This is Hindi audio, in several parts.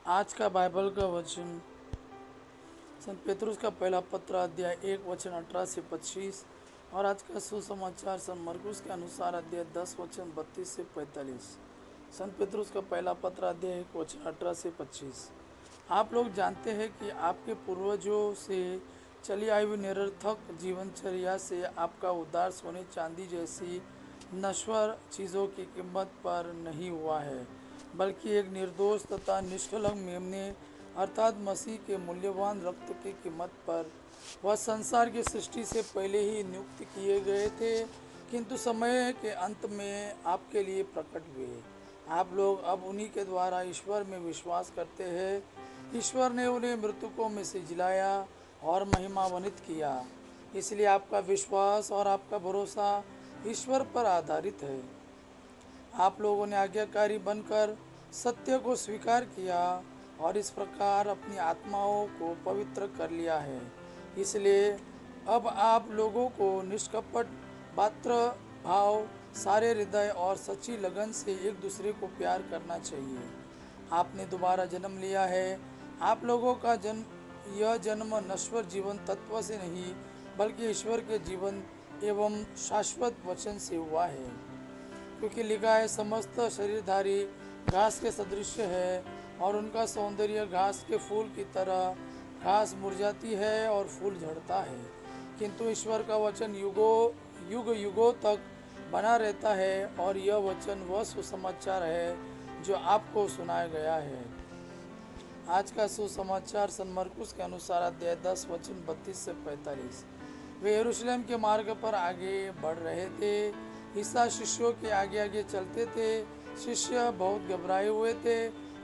आज का बाइबल का वचन संत पेतरुस का पहला पत्र अध्याय 1 वचन 18 से 25 और आज का सुसमाचार संत मरकुस के अनुसार अध्याय 10 वचन 32 से 45। संत पेतरुस का पहला पत्र अध्याय 1 वचन 18 से 25। आप लोग जानते हैं कि आपके पूर्वजों से चली आई हुई निरर्थक जीवनचर्या से आपका उद्धार सोने चांदी जैसी नश्वर चीज़ों की कीमत पर नहीं हुआ है, बल्कि एक निर्दोष तथा निष्कलंक मेमने अर्थात मसीह के मूल्यवान रक्त की कीमत पर। वह संसार की सृष्टि से पहले ही नियुक्त किए गए थे, किंतु समय के अंत में आपके लिए प्रकट हुए। आप लोग अब उन्हीं के द्वारा ईश्वर में विश्वास करते हैं। ईश्वर ने उन्हें मृतकों में से जिलाया और महिमान्वित किया, इसलिए आपका विश्वास और आपका भरोसा ईश्वर पर आधारित है। आप लोगों ने आज्ञाकारी बनकर सत्य को स्वीकार किया और इस प्रकार अपनी आत्माओं को पवित्र कर लिया है। इसलिए अब आप लोगों को निष्कपट मात्र भाव, सारे हृदय और सच्ची लगन से एक दूसरे को प्यार करना चाहिए। आपने दोबारा जन्म लिया है। आप लोगों का यह जन्म नश्वर जीवन तत्व से नहीं, बल्कि ईश्वर के जीवन एवं शाश्वत वचन से हुआ है। क्योंकि लिखा है, समस्त शरीरधारी घास के सदृश है और उनका सौंदर्य घास के फूल की तरह। घास मुरझाती है और फूल झड़ता है, किंतु ईश्वर का वचन युग युगों तक बना रहता है। और यह वचन वह सुसमाचार है जो आपको सुनाया गया है। आज का सुसमाचार संत मरकुस के अनुसार अध्याय 10 वचन 32 से 45। वे यरूशलेम के मार्ग पर आगे बढ़ रहे थे। ईसा शिष्यों के आगे आगे चलते थे। शिष्य बहुत घबराए हुए थे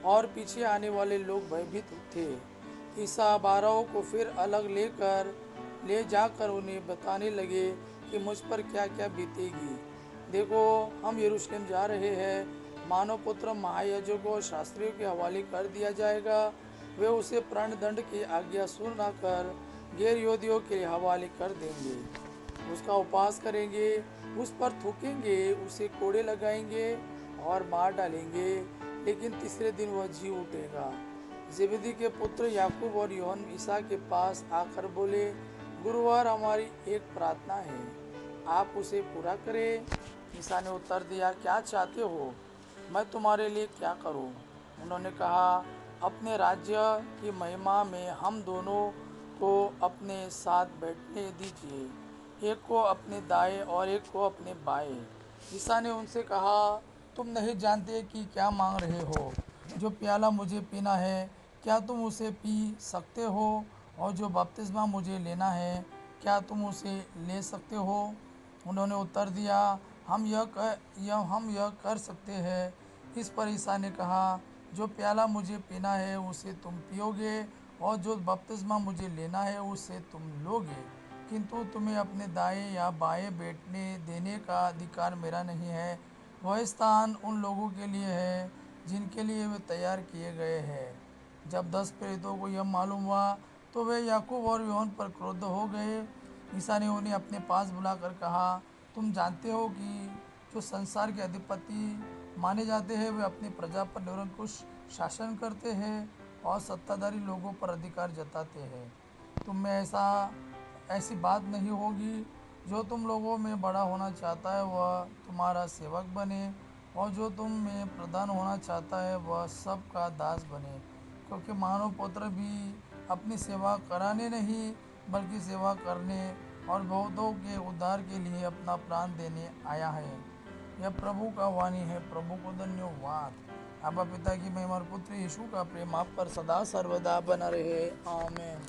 और पीछे आने वाले लोग भयभीत थे। ईसा 12 को फिर अलग ले जाकर उन्हें बताने लगे कि मुझ पर क्या क्या बीतेगी। देखो, हम यरूशलेम जा रहे हैं। मानव पुत्र महायाजकों और शास्त्रियों के हवाले कर दिया जाएगा। वे उसे प्राणदंड की आज्ञा सुनाकर गैर यहूदियों के हवाले कर देंगे। उसका उपवास करेंगे, उस पर थूकेंगे, उसे कोड़े लगाएंगे और मार डालेंगे, लेकिन तीसरे दिन वह जी उठेगा। जेबेदी के पुत्र याकूब और यूहन्ना ईसा के पास आकर बोले, गुरुवार हमारी एक प्रार्थना है, आप उसे पूरा करें। ईसा ने उत्तर दिया, क्या चाहते हो, मैं तुम्हारे लिए क्या करूं? उन्होंने कहा, अपने राज्य की महिमा में हम दोनों को अपने साथ बैठने दीजिए, एक को अपने दाएं और एक को अपने बाएं। ईसा ने उनसे कहा, तुम नहीं जानते कि क्या मांग रहे हो। जो प्याला मुझे पीना है, क्या तुम उसे पी सकते हो? और जो बपतिस्मा मुझे लेना है, क्या तुम उसे ले सकते हो? उन्होंने उत्तर दिया, हम यह कर सकते हैं। इस पर ईसा ने कहा, जो प्याला मुझे पीना है उसे तुम पियोगे, और जो बपतिस्मा मुझे लेना है उसे तुम लोगे, किंतु तुम्हें अपने दाएं या बाएं बैठने देने का अधिकार मेरा नहीं है। वह स्थान उन लोगों के लिए है जिनके लिए वे तैयार किए गए हैं। जब 10 प्रेरितों को यह मालूम हुआ तो वे याकूब और यूहन्ना पर क्रुद्ध हो गए। ईसा ने उन्हें अपने पास बुलाकर कहा, तुम जानते हो कि जो संसार के अधिपति माने जाते हैं वे अपनी प्रजा पर निरंकुश शासन करते हैं और सत्ताधारी लोगों पर अधिकार जताते हैं। तुम में ऐसी बात नहीं होगी। जो तुम लोगों में बड़ा होना चाहता है वह तुम्हारा सेवक बने, और जो तुम में प्रधान होना चाहता है वह सबका दास बने। क्योंकि मानव पुत्र भी अपनी सेवा कराने नहीं, बल्कि सेवा करने और बहुतों के उद्धार के लिए अपना प्राण देने आया है। यह प्रभु का वाणी है। प्रभु को धन्यवाद। आपा पिता की महिमा और पुत्र यीशु का प्रेम आप पर सदा सर्वदा बना रहे। आमीन।